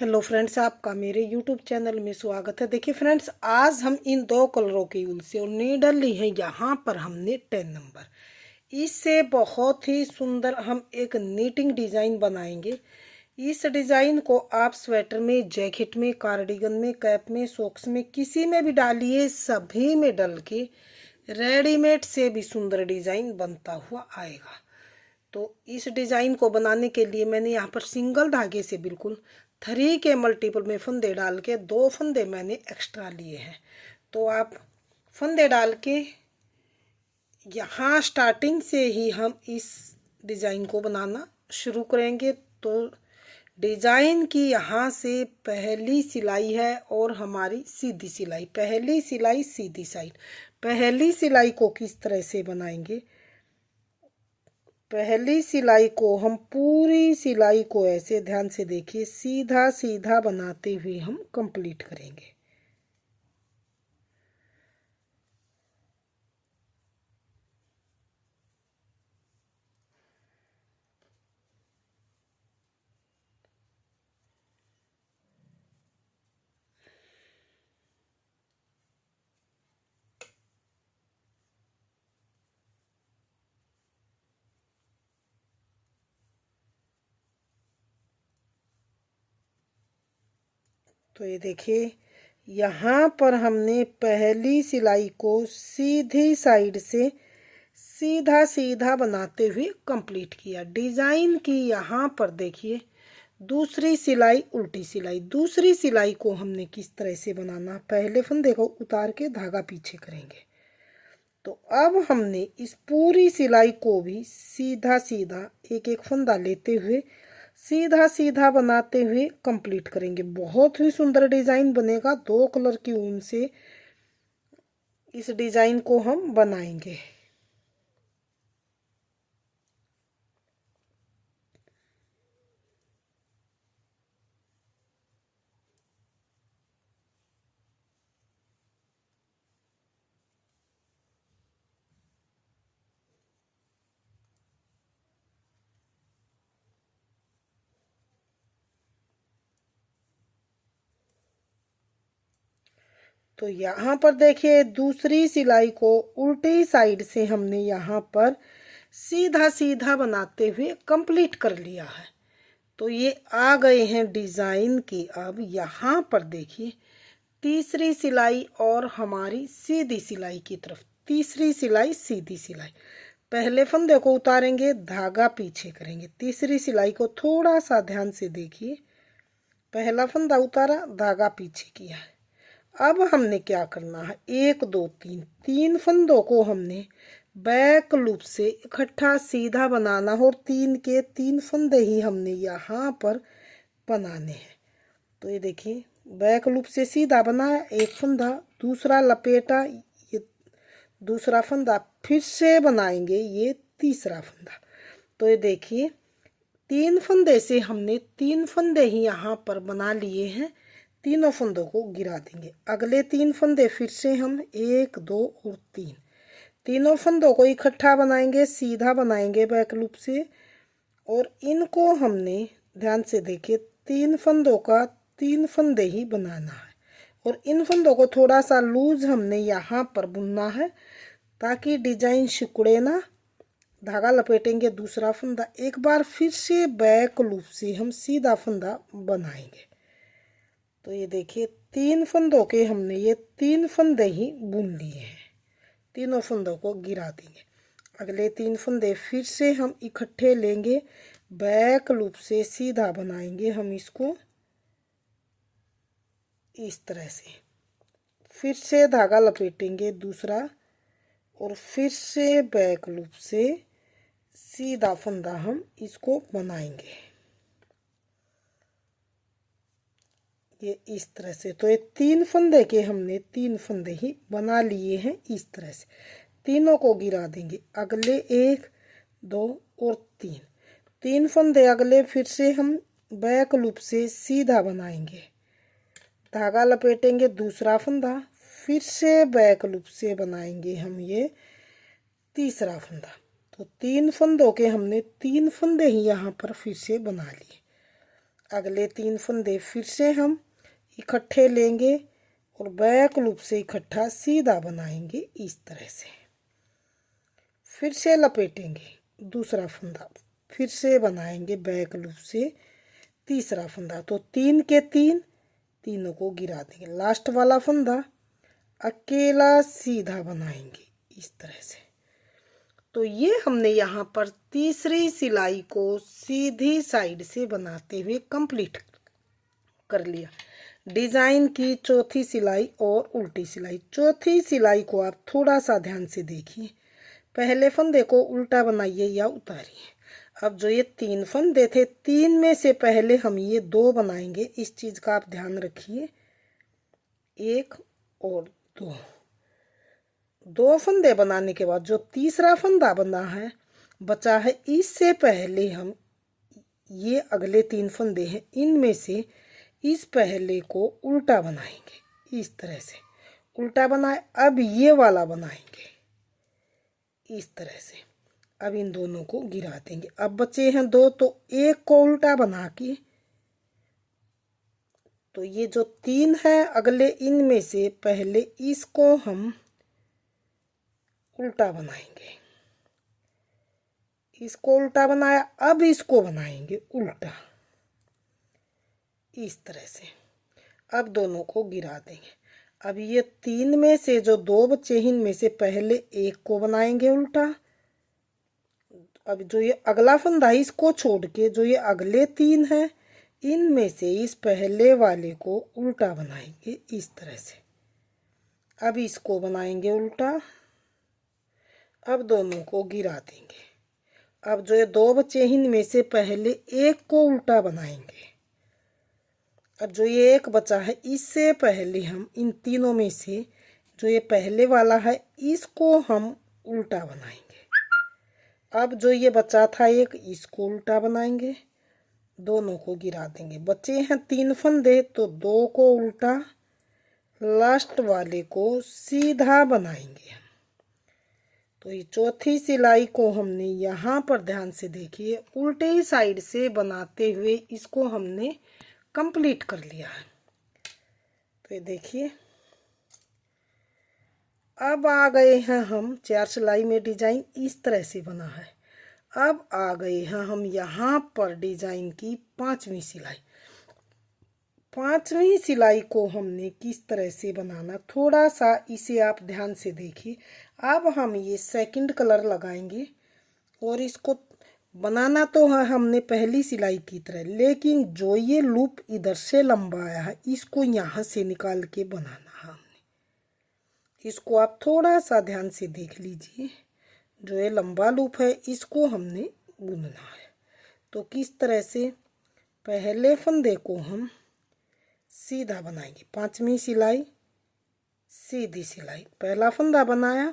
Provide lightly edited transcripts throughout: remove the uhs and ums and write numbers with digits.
Hello friends, आपका मेरे YouTube channel में स्वागत है। देखिए फ्रेंड्स, आज हम इन दो कलरों की ऊल से और नीडल ली है। यहाँ पर हमने 10 नंबर, इससे बहुत ही सुंदर हम एक नीटिंग डिज़ाइन बनाएंगे। इस डिज़ाइन को आप स्वेटर में, जैकेट में, कार्डिगन में, कैप में, सॉक्स में, किसी में भी डालिए, सभी में डल के रेडीमेड से भी सुंदर डिज़ाइन बनता हुआ आएगा। तो इस डिज़ाइन को बनाने के लिए मैंने यहाँ पर सिंगल धागे से बिल्कुल 3 के मल्टीपल में फंदे डाल के 2 फंदे मैंने एक्स्ट्रा लिए हैं। तो आप फंदे डाल के यहाँ स्टार्टिंग से ही हम इस डिज़ाइन को बनाना शुरू करेंगे। तो डिज़ाइन की यहाँ से पहली सिलाई है और हमारी सीधी सिलाई, पहली सिलाई सीधी साइड। पहली सिलाई को किस तरह से बनाएंगे? पहली सिलाई को हम पूरी सिलाई को ऐसे ध्यान से देखिए, सीधा सीधा बनाते हुए हम कंप्लीट करेंगे। तो ये देखिए, यहाँ पर हमने पहली सिलाई को सीधी साइड से सीधा सीधा बनाते हुए कंप्लीट किया। डिज़ाइन की यहाँ पर देखिए दूसरी सिलाई, उल्टी सिलाई। दूसरी सिलाई को हमने किस तरह से बनाना, पहले फंदे को उतार के धागा पीछे करेंगे। तो अब हमने इस पूरी सिलाई को भी सीधा सीधा एक एक फंदा लेते हुए सीधा सीधा बनाते हुए कंप्लीट करेंगे। बहुत ही सुंदर डिज़ाइन बनेगा। 2 कलर की ऊन से इस डिज़ाइन को हम बनाएंगे। तो यहाँ पर देखिए, दूसरी सिलाई को उल्टी साइड से हमने यहाँ पर सीधा सीधा बनाते हुए कंप्लीट कर लिया है। तो ये आ गए हैं डिज़ाइन की। अब यहाँ पर देखिए, तीसरी सिलाई और हमारी सीधी सिलाई की तरफ, तीसरी सिलाई सीधी सिलाई। पहले फंदे को उतारेंगे, धागा पीछे करेंगे। तीसरी सिलाई को थोड़ा सा ध्यान से देखिए, पहला फंदा उतारा, धागा पीछे किया है। अब हमने क्या करना है, 1 2 3 3 फंदों को हमने बैक लूप से इकट्ठा सीधा बनाना हो और 3 के 3 फंदे ही हमने यहाँ पर बनाने हैं। तो ये देखिए, बैक लूप से सीधा बनाया, एक फंदा, दूसरा लपेटा, ये दूसरा फंदा, फिर से बनाएंगे ये तीसरा फंदा। तो ये देखिए, 3 फंदे से हमने 3 फंदे ही यहाँ पर बना लिए हैं। तीनों फंदों को गिरा देंगे। अगले 3 फंदे फिर से हम 1 2 और 3 तीनों फंदों को इकट्ठा बनाएंगे, सीधा बनाएंगे बैक लूप से। और इनको हमने ध्यान से देखिए, 3 फंदों का 3 फंदे ही बनाना है। और इन फंदों को थोड़ा सा लूज हमने यहाँ पर बुनना है ताकि डिजाइन सिकुड़े ना। धागा लपेटेंगे, दूसरा फंदा, एक बार फिर से बैक लूप से हम सीधा फंदा बनाएंगे। तो ये देखिए, 3 फंदों के हमने ये 3 फंदे ही बुन लिए हैं। तीनों फंदों को गिरा देंगे। अगले 3 फंदे फिर से हम इकट्ठे लेंगे, बैक लूप से सीधा बनाएंगे हम इसको इस तरह से। फिर से धागा लपेटेंगे दूसरा और फिर से बैक लूप से सीधा फंदा हम इसको बनाएंगे ये इस तरह से। तो ये 3 फंदे के हमने 3 फंदे ही बना लिए हैं इस तरह से। तीनों को गिरा देंगे। अगले 1 2 और 3 फंदे अगले फिर से हम बैक लूप से सीधा बनाएंगे, धागा लपेटेंगे, दूसरा फंदा, फिर से बैक लूप से बनाएंगे हम ये तीसरा फंदा। तो 3 फंदों के हमने 3 फंदे ही यहाँ पर फिर से बना लिए। अगले 3 फंदे फिर से हम इकट्ठे लेंगे और बैक लूप से इकट्ठा सीधा बनाएंगे इस तरह से। फिर से लपेटेंगे दूसरा फंदा, फिर से बनाएंगे बैक लूप से तीसरा फंदा। तो 3 के 3 तीनों को गिरा देंगे। लास्ट वाला फंदा अकेला सीधा बनाएंगे इस तरह से। तो ये हमने यहाँ पर तीसरी सिलाई को सीधी साइड से बनाते हुए कंप्लीट कर लिया। डिजाइन की चौथी सिलाई और उल्टी सिलाई। चौथी सिलाई को आप थोड़ा सा ध्यान से देखिए। पहले फंदे को उल्टा बनाइए या उतारिए। अब जो ये 3 फंदे थे, 3 में से पहले हम ये 2 बनाएंगे। इस चीज का आप ध्यान रखिए। 1 और 2 फंदे बनाने के बाद जो तीसरा फंदा बना है बचा है, इससे पहले हम ये अगले 3 फंदे हैं, इनमें से इस पहले को उल्टा बनाएंगे इस तरह से। उल्टा बनाए, अब ये वाला बनाएंगे इस तरह से। अब इन दोनों को गिरा देंगे। अब बचे हैं 2, तो एक को उल्टा बना के, तो ये जो 3 है अगले, इनमें से पहले इसको हम उल्टा बनाएंगे। इसको उल्टा बनाया, अब इसको बनाएंगे उल्टा इस तरह से। अब दोनों को गिरा देंगे। अब ये 3 में से जो 2 बचे, इनमें से पहले एक को बनाएंगे उल्टा। अब जो ये अगला फंदा है इसको छोड़ के जो ये अगले 3 हैं, इनमें से इस पहले वाले को उल्टा बनाएंगे इस तरह से। अब इसको बनाएंगे उल्टा। अब दोनों को गिरा देंगे। अब जो ये 2 बचे, इनमें से पहले एक को उल्टा बनाएंगे। अब जो ये एक बचा है, इससे पहले हम इन तीनों में से जो ये पहले वाला है इसको हम उल्टा बनाएंगे। अब जो ये बचा था एक, इसको उल्टा बनाएंगे। दोनों को गिरा देंगे। बचे हैं 3 फंदे, तो 2 को उल्टा, लास्ट वाले को सीधा बनाएंगे। तो ये चौथी सिलाई को हमने यहाँ पर ध्यान से देखिए उल्टे ही साइड से बनाते हुए इसको हमने कंप्लीट कर लिया है। तो ये देखिए, अब आ गए हैं हम 4 सिलाई में। डिजाइन इस तरह से बना है। अब आ गए हैं हम यहाँ पर डिजाइन की 5वीं सिलाई। 5वीं सिलाई को हमने किस तरह से बनाना, थोड़ा सा इसे आप ध्यान से देखिए। अब हम ये सेकंड कलर लगाएंगे और इसको बनाना तो है हमने पहली सिलाई की तरह, लेकिन जो ये लूप इधर से लंबा आया है इसको यहाँ से निकाल के बनाना है हमने। इसको आप थोड़ा सा ध्यान से देख लीजिए। जो ये लंबा लूप है इसको हमने बुनना है। तो किस तरह से, पहले फंदे को हम सीधा बनाएंगे। 5वीं सिलाई सीधी सिलाई। पहला फंदा बनाया,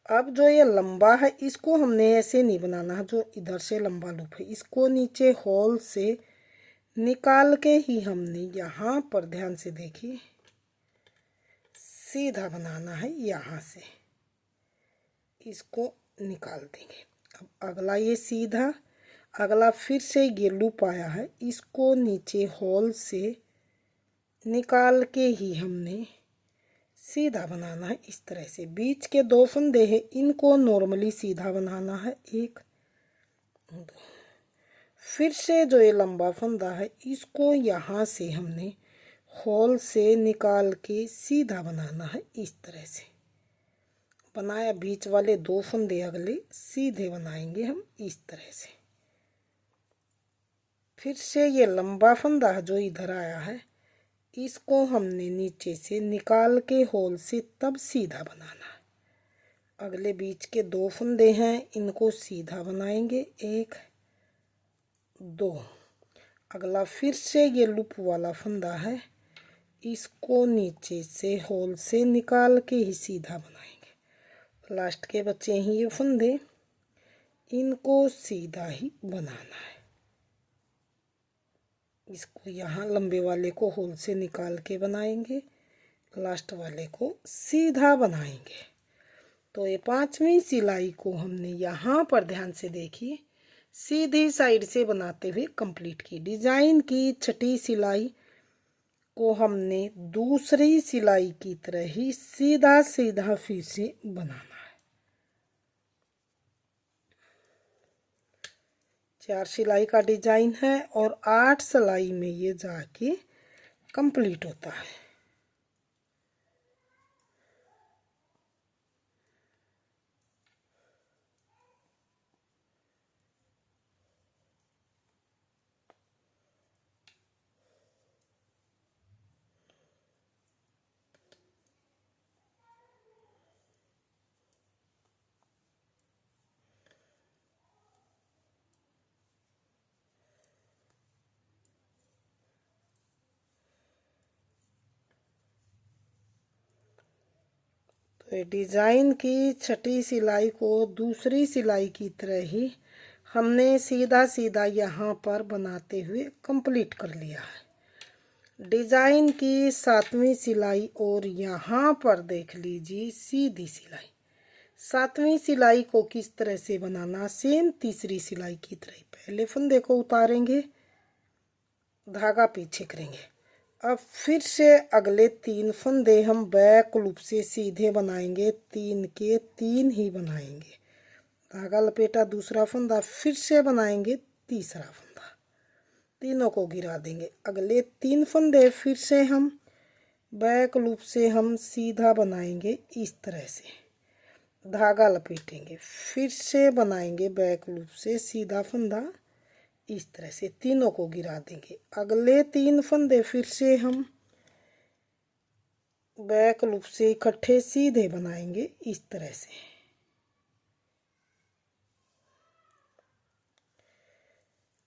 अब जो ये लंबा है इसको हमने ऐसे नहीं बनाना है। जो इधर से लंबा लूप है इसको नीचे होल से निकाल के ही हमने यहाँ पर ध्यान से देखिए सीधा बनाना है। यहाँ से इसको निकाल देंगे। अब अगला ये सीधा, अगला फिर से ये लूप आया है, इसको नीचे होल से निकाल के ही हमने सीधा बनाना है इस तरह से। बीच के 2 फंदे हैं, इनको नॉर्मली सीधा बनाना है। 1 2। फिर से जो ये लंबा फंदा है इसको यहाँ से हमने होल से निकाल के सीधा बनाना है इस तरह से। बनाया, बीच वाले 2 फंदे अगले सीधे बनाएंगे हम इस तरह से। फिर से ये लंबा फंदा जो इधर आया है इसको हमने नीचे से निकाल के होल से तब सीधा बनाना है। अगले बीच के 2 फंदे हैं, इनको सीधा बनाएंगे। 1 2। अगला फिर से ये लूप वाला फंदा है, इसको नीचे से होल से निकाल के ही सीधा बनाएंगे। लास्ट के बचे हैं ये फंदे, इनको सीधा ही बनाना है। इसको यहाँ लंबे वाले को होल से निकाल के बनाएंगे, लास्ट वाले को सीधा बनाएंगे। तो ये 5वीं सिलाई को हमने यहाँ पर ध्यान से देखिए सीधी साइड से बनाते हुए कंप्लीट की। डिजाइन की 6ठी सिलाई को हमने दूसरी सिलाई की तरह ही सीधा सीधा फिर से बनाना है। 4 सिलाई का डिजाइन है और 8 सिलाई में ये जाके कंप्लीट होता है। तो डिजाइन की 6ठी सिलाई को दूसरी सिलाई की तरह ही हमने सीधा सीधा यहाँ पर बनाते हुए कंप्लीट कर लिया है। डिजाइन की 7वीं सिलाई और यहाँ पर देख लीजिए सीधी सिलाई। 7वीं सिलाई को किस तरह से बनाना, सेम तीसरी सिलाई की तरह पहले फंदे को उतारेंगे, धागा पीछे करेंगे। अब फिर से अगले 3 फंदे हम बैक लूप से सीधे बनाएंगे, 3 के 3 ही बनाएंगे। धागा लपेटा, दूसरा फंदा, फिर से बनाएंगे तीसरा फंदा, तीनों को गिरा देंगे। अगले 3 फंदे फिर से हम बैक लूप से हम सीधा बनाएंगे इस तरह से, धागा लपेटेंगे, फिर से बनाएंगे बैक लूप से सीधा फंदा इस तरह से, तीनों को गिरा देंगे। अगले 3 फंदे फिर से हम बैक लूप से इकट्ठे सीधे बनाएंगे इस तरह से।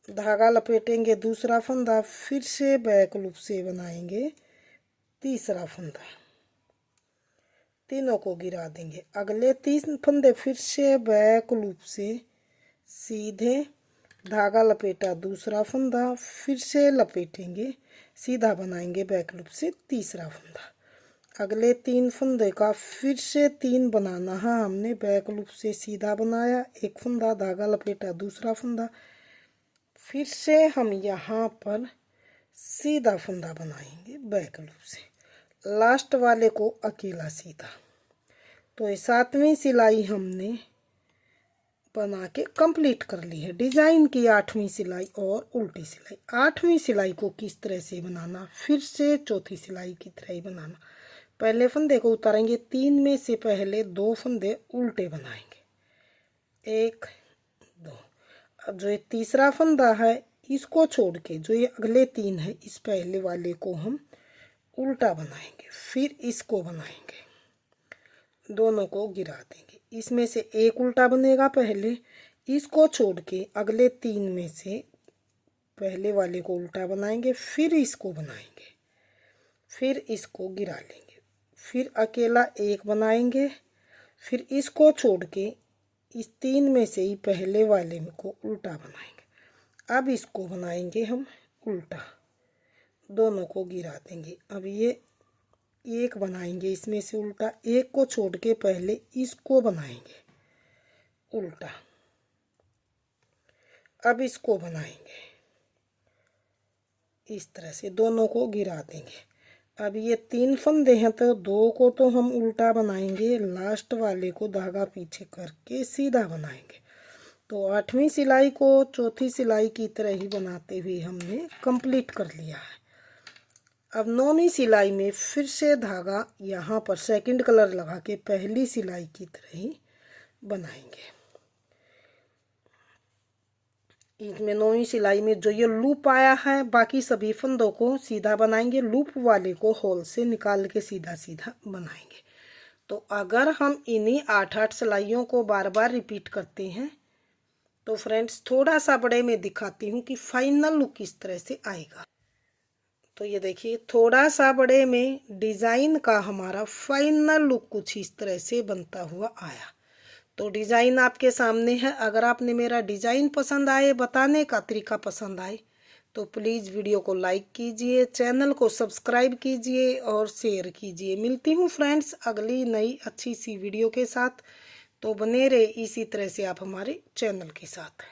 धागा लपेटेंगे, दूसरा फंदा, फिर से बैक लूप से बनाएंगे तीसरा फंदा, तीनों को गिरा देंगे। अगले 3 फंदे फिर से बैक लूप से सीधे, धागा लपेटा, दूसरा फंदा, फिर से लपेटेंगे, सीधा बनाएंगे बैक लूप से तीसरा फंदा। अगले 3 फंदे का फिर से 3 बनाना है। हमने बैक लूप से सीधा बनाया, एक फंदा, धागा लपेटा, दूसरा फंदा, फिर से हम यहाँ पर सीधा फंदा बनाएंगे बैक लूप से, लास्ट वाले को अकेला सीधा। तो ये 7वीं सिलाई हमने बना के कंप्लीट कर ली है। डिजाइन की 8वीं सिलाई और उल्टी सिलाई। 8वीं सिलाई को किस तरह से बनाना, फिर से चौथी सिलाई की तरह ही बनाना। पहले फंदे को उतारेंगे, 3 में से पहले 2 फंदे उल्टे बनाएंगे, 1 2। अब जो ये तीसरा फंदा है इसको छोड़ के जो ये अगले 3 है, इस पहले वाले को हम उल्टा बनाएंगे, फिर इसको बनाएंगे, दोनों को गिरा देंगे। इसमें से एक उल्टा बनेगा, पहले इसको छोड़ के अगले 3 में से पहले वाले को उल्टा बनाएंगे, फिर इसको बनाएंगे, फिर इसको गिरा लेंगे, फिर अकेला एक बनाएंगे, फिर इसको छोड़ के इस 3 में से ही पहले वाले को उल्टा बनाएंगे। अब इसको बनाएंगे हम उल्टा, दोनों को गिरा देंगे। अब ये एक बनाएंगे, इसमें से उल्टा, एक को छोड़ के पहले इसको बनाएंगे उल्टा, अब इसको बनाएंगे इस तरह से, दोनों को गिरा देंगे। अब ये 3 फंदे हैं तो 2 को तो हम उल्टा बनाएंगे, लास्ट वाले को धागा पीछे करके सीधा बनाएंगे। तो 8वीं सिलाई को चौथी सिलाई की तरह ही बनाते हुए हमने कंप्लीट कर लिया है। अब 9वीं सिलाई में फिर से धागा यहाँ पर सेकंड कलर लगा के पहली सिलाई की तरह ही बनाएंगे। इसमें 9वीं सिलाई में जो ये लूप आया है, बाकी सभी फंदों को सीधा बनाएंगे, लूप वाले को होल से निकाल के सीधा सीधा बनाएंगे। तो अगर हम इन्हीं 8-8 सिलाइयों को बार बार रिपीट करते हैं तो फ्रेंड्स थोड़ा सा बड़े में दिखाती हूँ कि फाइनल लुक किस तरह से आएगा। तो ये देखिए थोड़ा सा बड़े में डिज़ाइन का हमारा फाइनल लुक कुछ इस तरह से बनता हुआ आया। तो डिज़ाइन आपके सामने है। अगर आपने मेरा डिज़ाइन पसंद आए, बताने का तरीका पसंद आए, तो प्लीज़ वीडियो को लाइक कीजिए, चैनल को सब्सक्राइब कीजिए और शेयर कीजिए। मिलती हूँ फ्रेंड्स अगली नई अच्छी सी वीडियो के साथ, तो बने रहे इसी तरह से आप हमारे चैनल के साथ।